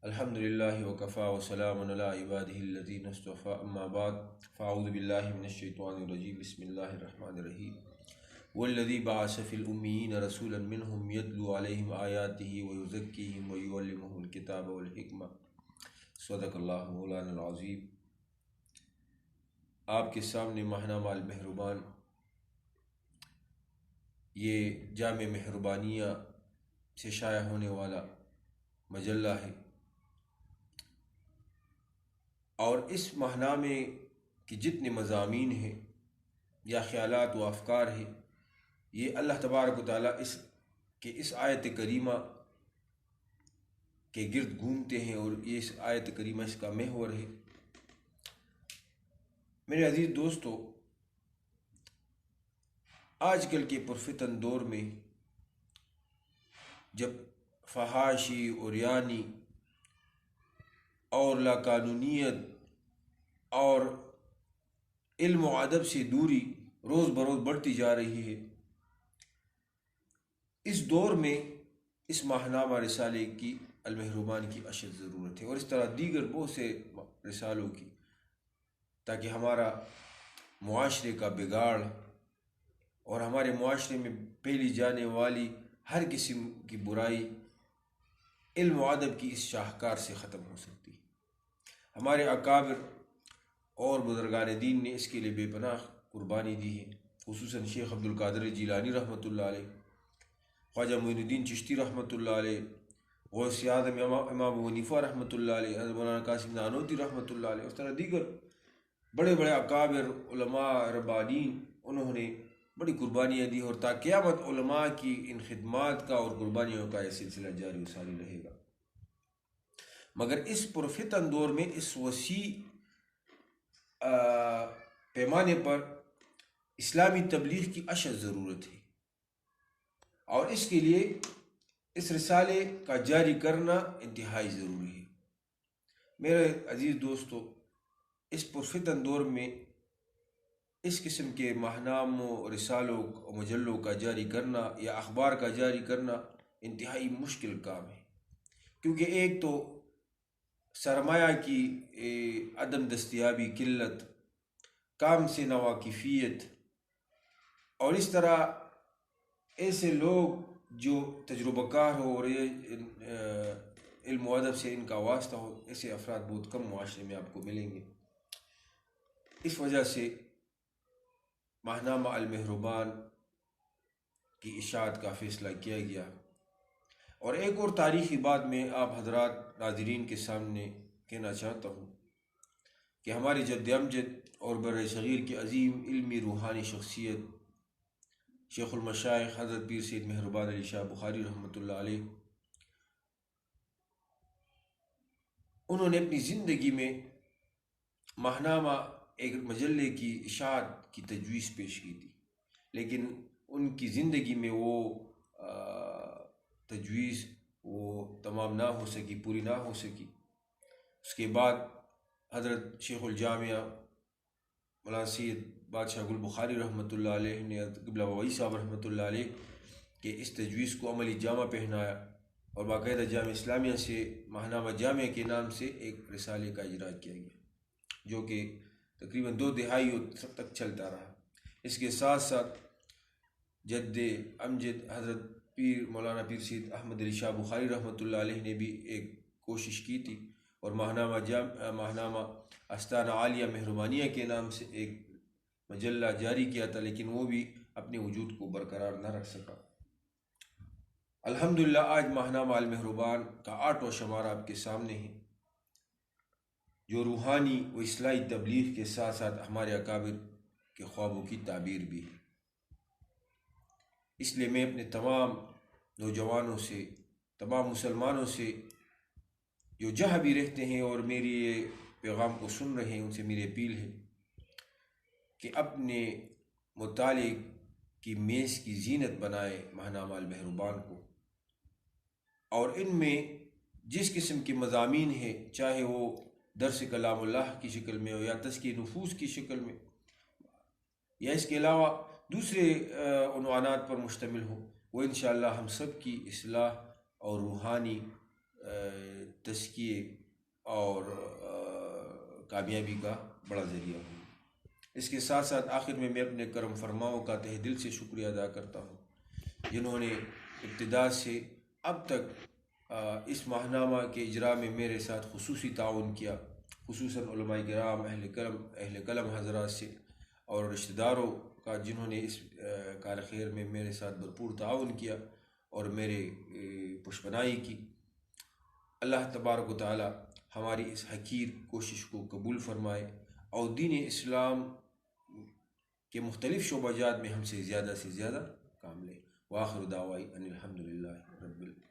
الحمد للہ وکفا وسلام علی عبادہ الذین اصطفیٰ اما بعد فاعوذ باللہ من الشیطان الرجیم بسم اللہ الرحمن الرحیم والذی بعث فی الامیین رسولا منہم یتلو علیہم آیاتہ ویزکیہم ویعلمہم الکتاب والحکمہ صدق اللہ مولانا العظیم۔ آپ کے سامنے ماہنامہ المہربان یہ جامع مہربانیہ سے شائع ہونے والا مجلہ ہے، اور اس ماہنامے کے جتنے مضامین ہیں یا خیالات و افکار ہیں یہ اللہ تبارک و تعالیٰ اس آیت کریمہ کے گرد گھومتے ہیں، اور یہ اس آیت کریمہ اس کا محور ہے۔ میرے عزیز دوستو، آج کل کے پرفتن دور میں جب فحاشی عریانی اور لاقانونیت اور علم و ادب سے دوری روز بروز بڑھتی جا رہی ہے، اس دور میں اس ماہنامہ رسالے کی المہربان کی اشد ضرورت ہے، اور اس طرح دیگر بہت سے رسالوں کی، تاکہ ہمارا معاشرے کا بگاڑ اور ہمارے معاشرے میں پھیلی جانے والی ہر قسم کی برائی علم و ادب کی اس شاہکار سے ختم ہو سکتی ہے۔ ہمارے اکابر اور بزرگان دین نے اس کے لیے بے پناہ قربانی دی ہے، خصوصاً شیخ عبد القادر جیلانی رحمۃ اللہ علیہ، خواجہ معین الدین چشتی رحمۃ اللہ علیہ، غوث اعظم امام ابو حنیفہ رحمۃ اللہ علیہ، حضرت مولانا قاسم نانوتوی رحمۃ اللہ علیہ، اس طرح دیگر بڑے بڑے اکابر علماء ربانین، انہوں نے بڑی قربانیاں دی، اور تا قیامت علماء کی ان خدمات کا اور قربانیوں کا یہ سلسلہ جاری و ساری رہے گا۔ مگر اس پرفتن دور میں اس وسیع پیمانے پر اسلامی تبلیغ کی اشد ضرورت ہے، اور اس کے لیے اس رسالے کا جاری کرنا انتہائی ضروری ہے۔ میرے عزیز دوستو، اس پرفتن دور میں اس قسم کے ماہناموں، رسالوں اور مجلوں کا جاری کرنا یا اخبار کا جاری کرنا انتہائی مشکل کام ہے، کیونکہ ایک تو سرمایہ کی عدم دستیابی، قلت، کام سے ناواقفیت، اور اس طرح ایسے لوگ جو تجربہ کار ہو اور علم و ادب سے ان کا واسطہ ہو، ایسے افراد بہت کم معاشرے میں آپ کو ملیں گے۔ اس وجہ سے ماہنامہ المہربان کی اشاعت کا فیصلہ کیا گیا۔ اور ایک اور تاریخی بات میں آپ حضرات ناظرین کے سامنے کہنا چاہتا ہوں کہ ہماری جد امجد اور بر صغیر کی عظیم علمی روحانی شخصیت شیخ المشائخ حضرت پیر سید مہربان علی شاہ بخاری رحمۃ اللہ علیہ، انہوں نے اپنی زندگی میں ماہنامہ ایک مجلے کی اشاعت کی تجویز پیش کی تھی، لیکن ان کی زندگی میں وہ تجویز تمام نہ ہو سکی، پوری نہ ہو سکی۔ اس کے بعد حضرت شیخ الجامعہ مولانا سید بادشاہ گل بخاری رحمۃ اللہ علیہ نے قبلہ بابئی صاحب رحمۃ اللہ علیہ کے اس تجویز کو عملی جامہ پہنایا، اور باقاعدہ جامعہ اسلامیہ سے ماہنامہ جامعہ کے نام سے ایک رسالے کا اجرا کیا گیا، جو کہ تقریباً 2 دہائیوں تک چلتا رہا۔ اس کے ساتھ ساتھ جد امجد حضرت پیر مولانا پیر سید احمد علی شاہ بخاری رحمۃ اللہ علیہ نے بھی ایک کوشش کی تھی، اور ماہنامہ آستانہ عالیہ مہربانیہ کے نام سے ایک مجلہ جاری کیا تھا، لیکن وہ بھی اپنے وجود کو برقرار نہ رکھ سکا۔ الحمدللہ آج ماہنامہ المہربان کا 8واں شمارہ آپ کے سامنے ہے، جو روحانی و اصلاحی تبلیغ کے ساتھ ساتھ ہمارے اکابر کے خوابوں کی تعبیر بھی ہے۔ اس لیے میں اپنے تمام نوجوانوں سے، تمام مسلمانوں سے جو جہاں بھی رہتے ہیں اور میری یہ پیغام کو سن رہے ہیں، ان سے میری اپیل ہے کہ اپنے مطالعے کی میز کی زینت بنائے ماہنامہ المہربان کو، اور ان میں جس قسم کے مضامین ہیں، چاہے وہ درس کلام اللہ کی شکل میں ہو یا تزکیہ نفوس کی شکل میں، یا اس کے علاوہ دوسرے عنوانات پر مشتمل ہو، وہ انشاءاللہ ہم سب کی اصلاح اور روحانی تزکیے اور کامیابی کا بڑا ذریعہ ہوئی۔ اس کے ساتھ ساتھ آخر میں اپنے کرم فرماؤں کا تہ دل سے شکریہ ادا کرتا ہوں جنہوں نے ابتدا سے اب تک اس ماہنامہ کے اجراء میں میرے ساتھ خصوصی تعاون کیا، خصوصاً علماء کرام، اہل قلم حضرات سے اور رشتہ داروں کا جنہوں نے اس کار خیر میں میرے ساتھ بھرپور تعاون کیا اور میرے پشپنائی کی۔ اللہ تبارک و تعالی ہماری اس حقیر کوشش کو قبول فرمائے اور دین اسلام کے مختلف شعبہ جات میں ہم سے زیادہ کام لے۔ وآخر دعوائی ان الحمدللہ رب العالمین۔